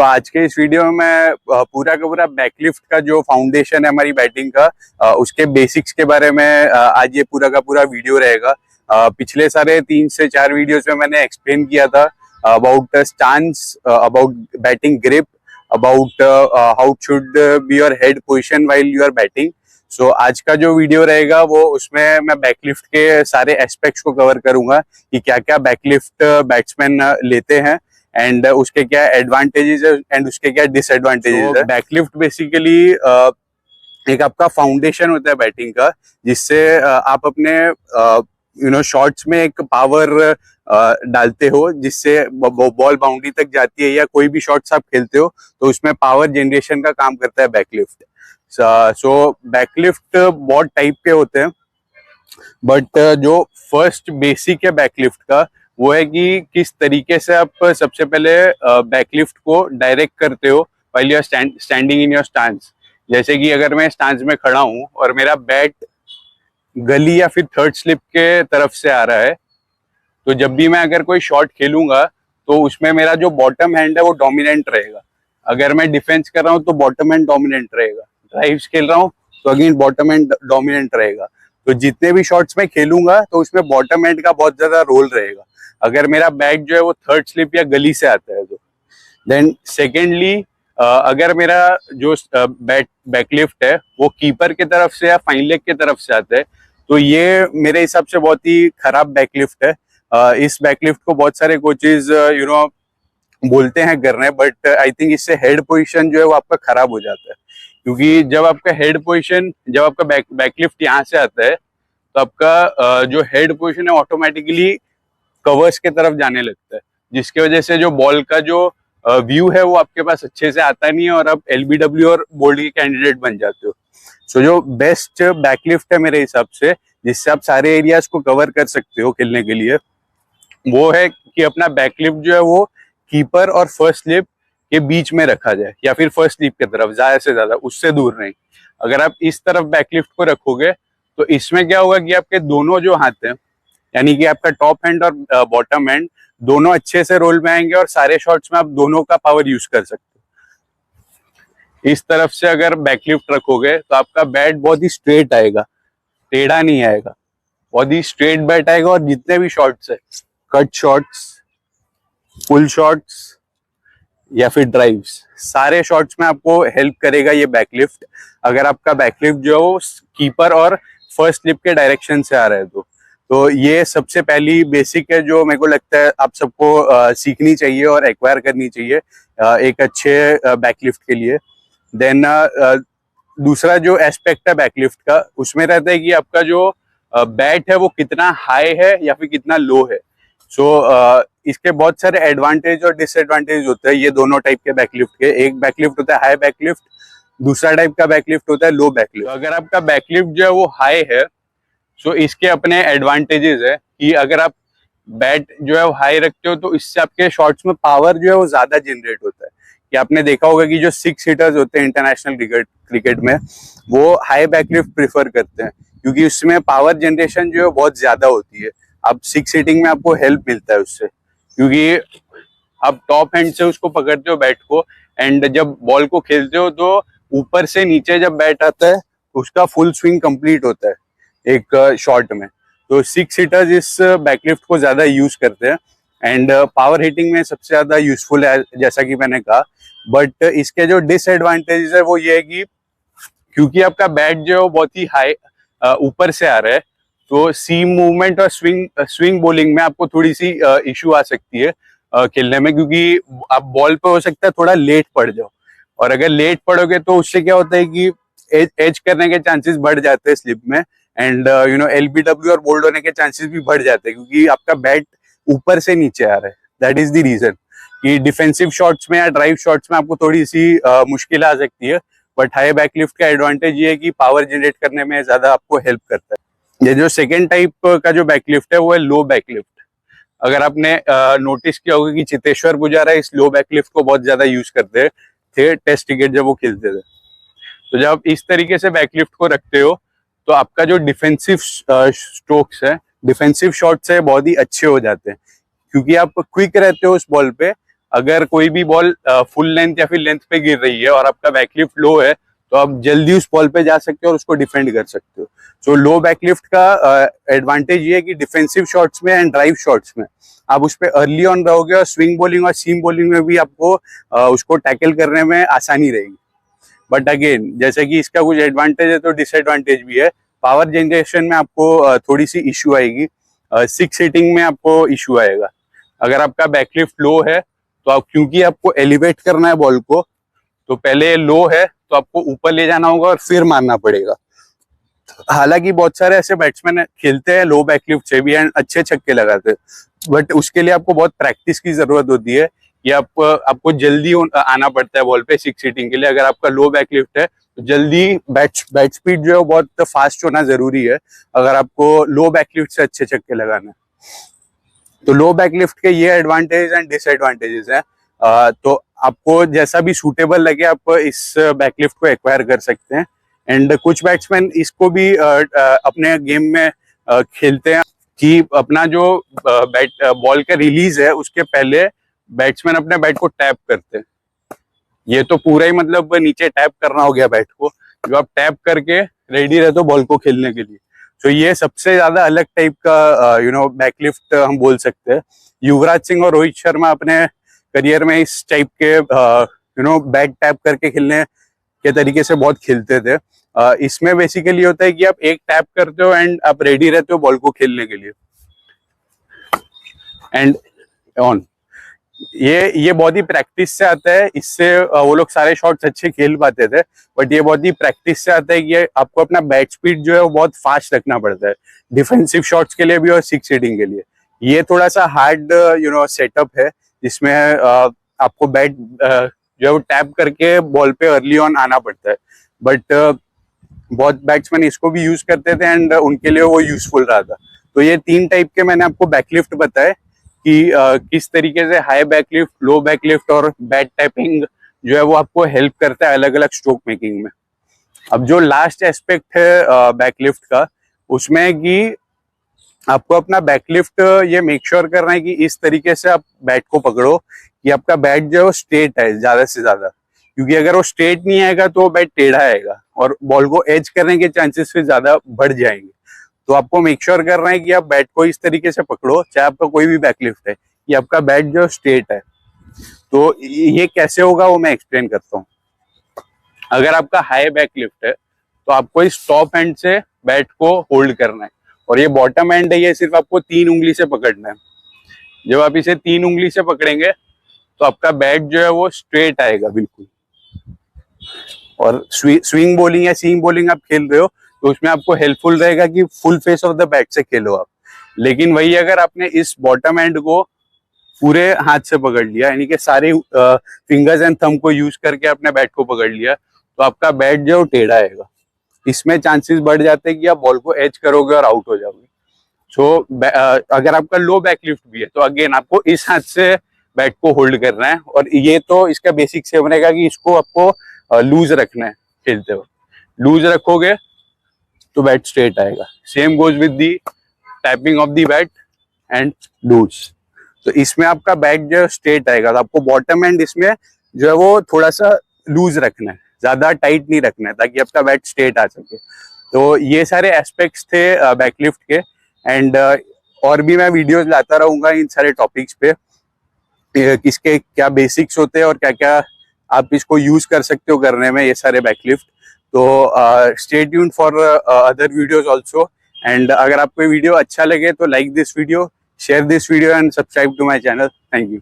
तो आज के इस वीडियो में मैं पूरा का पूरा बैकलिफ्ट का जो फाउंडेशन है हमारी बैटिंग का, उसके बेसिक्स के बारे में आज ये पूरा का पूरा वीडियो रहेगा। पिछले सारे 3 से 4 वीडियोस में मैंने एक्सप्लेन किया था about stance, about batting grip, about how should be your head position while you are batting. So आज का जो वीडियो रहेगा वो उसमें मैं बैकलिफ्ट के सारे एस्पेक्ट्स को कवर करूंगा कि क्या क्या बैकलिफ्ट बैट्समैन लेते हैं एंड उसके क्या एडवांटेजेस है एंड उसके क्या डिसएडवांटेजेस है। बैकलिफ्ट बेसिकली एक आपका फाउंडेशन होता है बैटिंग का, जिससे आप अपने शॉट्स में एक पावर डालते हो, जिससे बॉल बाउंड्री तक जाती है या कोई भी शॉट्स आप खेलते हो तो उसमें पावर जनरेशन का काम करता है बैकलिफ्ट। सो बैकलिफ्ट बहुत टाइप के होते हैं, बट जो फर्स्ट बेसिक है बैकलिफ्ट का वो है कि किस तरीके से आप सबसे पहले बैकलिफ्ट को डायरेक्ट करते हो while you are standing in your stance. जैसे कि अगर मैं स्टांस में खड़ा हूं और मेरा बैट गली या फिर थर्ड स्लिप के तरफ से आ रहा है, तो जब भी मैं अगर कोई शॉट खेलूंगा तो उसमें मेरा जो बॉटम हैंड है वो डोमिनेंट रहेगा। अगर मैं डिफेंस कर रहा हूँ तो बॉटम हैंड डोमिनेंट रहेगा, ड्राइव्स खेल रहा हूँ तो अगेन बॉटम हैंड डोमिनेंट रहेगा। तो जितने भी शॉट्स में खेलूंगा तो उसमें बॉटम हैंड का बहुत ज्यादा रोल रहेगा। अगर मेरा बैट जो है वो थर्ड स्लिप या गली से आता है तो देन सेकेंडली अगर मेरा जो बैकलिफ्ट है वो कीपर की तरफ से या फाइन लेग की तरफ से आता है तो ये मेरे हिसाब से बहुत ही खराब बैकलिफ्ट है। इस बैकलिफ्ट को बहुत सारे कोचेज बोलते हैं करने, बट आई थिंक इससे हेड पोजीशन जो है वो आपका खराब हो जाता है, क्योंकि जब आपका हेड पोजीशन, जब आपका बैकलिफ्ट यहाँ से आता है तो आपका जो हेड पोजीशन है ऑटोमेटिकली कवर्स के तरफ जाने लगता है, जिसकी वजह से जो बॉल का जो व्यू है वो आपके पास अच्छे से आता नहीं है और आप एलबीडब्ल्यू और बोल्ड के कैंडिडेट बन जाते हो। सो जो बेस्ट बैकलिफ्ट है मेरे हिसाब से, जिससे आप सारे एरियाज को कवर कर सकते हो खेलने के लिए, वो है कि अपना बैकलिफ्ट जो है वो कीपर और फर्स्ट स्लिप के बीच में रखा जाए, या फिर फर्स्ट स्लिप की तरफ ज्यादा से ज्यादा, उससे दूर नहीं। अगर आप इस तरफ बैकलिफ्ट को रखोगे तो इसमें क्या होगा कि आपके दोनों जो हाथ हैं, यानी कि आपका टॉप हैंड और बॉटम हैंड दोनों अच्छे से रोल में आएंगे और सारे शॉट्स में आप दोनों का पावर यूज कर सकते हो। इस तरफ से अगर बैकलिफ्ट रखोगे तो आपका बैट बहुत ही स्ट्रेट आएगा, टेढ़ा नहीं आएगा, बहुत ही स्ट्रेट बैट आएगा। और जितने भी शॉट्स है, कट शॉट्स, पुल शॉट्स या फिर ड्राइव्स, सारे शॉट्स में आपको हेल्प करेगा ये बैकलिफ्ट। अगर आपका बैकलिफ्ट जो है वो कीपर और फर्स्ट स्लिप के डायरेक्शन से आ रहा है तो ये सबसे पहली बेसिक है जो मेरे को लगता है आप सबको सीखनी चाहिए और एक्वायर करनी चाहिए एक अच्छे बैकलिफ्ट के लिए। देन दूसरा जो एस्पेक्ट है बैकलिफ्ट का, उसमें रहता है कि आपका जो बैट है वो कितना हाई है या फिर कितना लो है। सो इसके बहुत सारे एडवांटेज और डिसएडवांटेज होते हैं ये दोनों टाइप के बैकलिफ्ट के। एक बैकलिफ्ट होता है हाई बैकलिफ्ट, दूसरा टाइप का बैकलिफ्ट होता है लो बैकलिफ्ट। तो अगर आपका बैकलिफ्ट जो है वो हाई है, सो इसके अपने एडवांटेजेस है कि अगर आप बैट जो है वो हाई रखते हो तो इससे आपके शॉट्स में पावर जो है वो ज्यादा जनरेट होता है। कि आपने देखा होगा कि जो 6 हिटर्स होते हैं इंटरनेशनल क्रिकेट में, वो हाई बैकलिफ्ट प्रेफर करते हैं, क्योंकि उसमें पावर जनरेशन जो है बहुत ज्यादा होती है। अब 6 हिटिंग में आपको हेल्प मिलता है उससे, क्योंकि आप टॉप हैंड से उसको पकड़ते हो बैट को, एंड जब बॉल को खेलते हो तो ऊपर से नीचे जब बैट आता है उसका फुल स्विंग कंप्लीट होता है एक शॉट में। तो 6 हिटर्स इस बैकलिफ्ट को ज्यादा यूज करते हैं एंड पावर हिटिंग में सबसे ज्यादा यूजफुल है, जैसा कि मैंने कहा। बट इसके जो डिसएडवांटेजेस है वो ये है कि क्योंकि आपका बैट जो है वो बहुत ही हाई ऊपर से आ रहा है, तो सीम मूवमेंट और स्विंग बॉलिंग में आपको थोड़ी सी इशू आ सकती है खेलने में, क्योंकि आप बॉल पे हो सकता है थोड़ा लेट पड़ जाओ, और अगर लेट पड़ोगे तो उससे क्या होता है कि एज करने के चांसेस बढ़ जाते हैं स्लिप में, एंड एलबीडब्ल्यू और बोल्ड होने के चांसेस भी बढ़ जाते हैं, क्योंकि आपका बैट ऊपर से नीचे आ रहा है। दैट इज द रीजन कि डिफेंसिव शॉट्स में या ड्राइव शॉट्स में आपको थोड़ी सी मुश्किल आ सकती है, बट हाई बैकलिफ्ट का एडवांटेज ये है कि पावर जनरेट करने में ज्यादा आपको हेल्प करता है। ये जो सेकेंड टाइप का जो बैकलिफ्ट है वो है लो बैकलिफ्ट। अगर आपने नोटिस किया होगा कि चेतेश्वर पुजारा इस लो बैकलिफ्ट को बहुत ज्यादा यूज करते थे टेस्ट क्रिकेट जब वो खेलते थे। तो जब आप इस तरीके से बैकलिफ्ट को रखते हो तो आपका जो डिफेंसिव स्ट्रोक्स है, डिफेंसिव शॉट्स है, बहुत ही अच्छे हो जाते हैं, क्योंकि आप क्विक रहते हो उस बॉल पे अगर कोई भी बॉल फुल लेंथ या फिर लेंथ पे गिर रही है और आपका बैकलिफ्ट लो है, तो आप जल्दी उस बॉल पे जा सकते हो और उसको डिफेंड कर सकते हो। सो लो बैकलिफ्ट का एडवांटेज ये है कि डिफेंसिव शॉट्स में एंड ड्राइव शॉट्स में आप उस पर अर्ली ऑन रहोगे और स्विंग बॉलिंग और सीम बॉलिंग में भी आपको उसको टैकल करने में आसानी रहेगी। बट अगेन, जैसे कि इसका कुछ एडवांटेज है तो डिसएडवांटेज भी है। पावर जनरेशन में आपको थोड़ी सी इश्यू आएगी, सिक्स हिटिंग में आपको इश्यू आएगा। अगर आपका बैकलिफ्ट लो है तो आप, क्योंकि आपको एलिवेट करना है बॉल को, तो पहले लो है तो आपको ऊपर ले जाना होगा और फिर मारना पड़ेगा। हालांकि बहुत सारे ऐसे बैट्समैन खेलते हैं लो बैकलिफ्ट से भी एंड अच्छे छक्के लगाते हैं, बट उसके लिए आपको बहुत प्रैक्टिस की जरूरत होती है कि आपको जल्दी आना पड़ता है बॉल पे सिक्स हिटिंग के लिए। अगर आपका लो बैकलिफ्ट है तो जल्दी बैट स्पीड जो है बहुत फास्ट होना जरूरी है अगर आपको लो बैकलिफ्ट से अच्छे छक्के लगाना है। तो लो बैकलिफ्ट के ये एडवांटेज एंड डिसएडवांटेजेस हैं। तो आपको जैसा भी सूटेबल लगे आप इस बैकलिफ्ट को एक्वायर कर सकते हैं। एंड कुछ बैट्समैन इसको भी अपने गेम में खेलते हैं कि अपना जो बैट बॉल का रिलीज है उसके पहले बैट्समैन अपने बैट को टैप करते हैं। ये तो पूरा ही मतलब नीचे टैप करना हो गया बैट को, जो आप टैप करके रेडी रहते हो बॉल को खेलने के लिए। तो ये सबसे ज्यादा अलग टाइप का बैकलिफ्ट हम बोल सकते हैं। युवराज सिंह और रोहित शर्मा अपने करियर में इस टाइप के बैट टैप करके खेलने के तरीके से बहुत खेलते थे। इसमें बेसिकली होता है कि आप एक टैप करते हो एंड आप रेडी रहते हो बॉल को खेलने के लिए। एंड ऑन ये बहुत ही प्रैक्टिस से आता है। इससे वो लोग सारे शॉट्स अच्छे खेल पाते थे, बट ये बहुत ही प्रैक्टिस से आता है कि आपको अपना बैट स्पीड जो है वो बहुत फास्ट रखना पड़ता है, डिफेंसिव शॉट्स के लिए भी और सिक्स हिटिंग के लिए। ये थोड़ा सा हार्ड सेटअप है जिसमें आपको बैट जो है वो टैप करके बॉल पे अर्ली ऑन आना पड़ता है। बट बहुत बैट्समैन इसको भी यूज करते थे एंड उनके लिए वो यूजफुल रहा था। तो ये तीन टाइप के मैंने आपको बैकलिफ्ट बताए कि किस तरीके से हाई बैकलिफ्ट, लो बैकलिफ्ट और बैट टैपिंग जो है वो आपको हेल्प करता है अलग अलग स्ट्रोक मेकिंग में। अब जो लास्ट एस्पेक्ट है बैकलिफ्ट का, उसमें कि आपको अपना बैकलिफ्ट ये मेक श्योर करना है कि इस तरीके से आप बैट को पकड़ो कि आपका बैट जो है वो स्ट्रेट है ज्यादा से ज्यादा, क्योंकि अगर वो स्ट्रेट नहीं आएगा तो बैट टेढ़ा आएगा और बॉल को एज करने के चांसेस फिर ज्यादा बढ़ जाएंगे। तो आपको मेक श्योर करना है कि आप बैट को इस तरीके से पकड़ो, चाहे आपका कोई भी बैकलिफ्ट है, कि आपका बैट जो स्ट्रेट है। तो ये कैसे होगा वो मैं एक्सप्लेन करता हूँ। अगर आपका हाई बैकलिफ्ट है तो आपको इस टॉप एंड से बैट को होल्ड करना है और ये बॉटम एंड है, ये सिर्फ आपको 3 उंगली से पकड़ना है। जब आप इसे 3 उंगली से पकड़ेंगे तो आपका बैट जो है वो स्ट्रेट आएगा बिल्कुल। और स्विंग बॉलिंग या सीम बॉलिंग आप खेल रहे हो तो उसमें आपको हेल्पफुल रहेगा कि full face of the bat से खेलो आप। लेकिन वही अगर आपने इस बॉटम एंड को पूरे हाथ से पकड़ लिया, यानी कि सारे फिंगर्स एंड थंब को यूज करके अपने बैट को पकड़ लिया, तो आपका बैट जो टेढ़ा आएगा। इसमें चांसेस बढ़ जाते हैं कि आप बॉल को एज करोगे और आउट हो जाओगे। सो अगर आपका लो बैकलिफ्ट भी है तो अगेन आपको इस हाथ से बैट को होल्ड करना है। और ये तो इसका बेसिक से बनेगा कि इसको आपको लूज रखना है खेलते वक्त। लूज रखोगे तो बैट स्ट्रेट आएगा। Same goes with the tapping of the bat and loose. तो इसमें आपका बैट जो स्ट्रेट आएगा, तो आपको बॉटम एंड इसमें जो है वो थोड़ा सा लूज रखना है, ज्यादा टाइट नहीं रखना है, ताकि आपका बैट स्ट्रेट आ सके। तो ये सारे एस्पेक्ट्स थे बैकलिफ्ट के। एंड और भी मैं वीडियोस लाता रहूंगा इन सारे टॉपिक्स पे, किसके क्या बेसिक्स होते हैं और क्या क्या आप इसको यूज कर सकते हो करने में ये सारे बैकलिफ्ट। तो stay tuned for other videos also. And अगर आपको वीडियो अच्छा लगे तो like this video, share this video and subscribe to my channel. Thank you.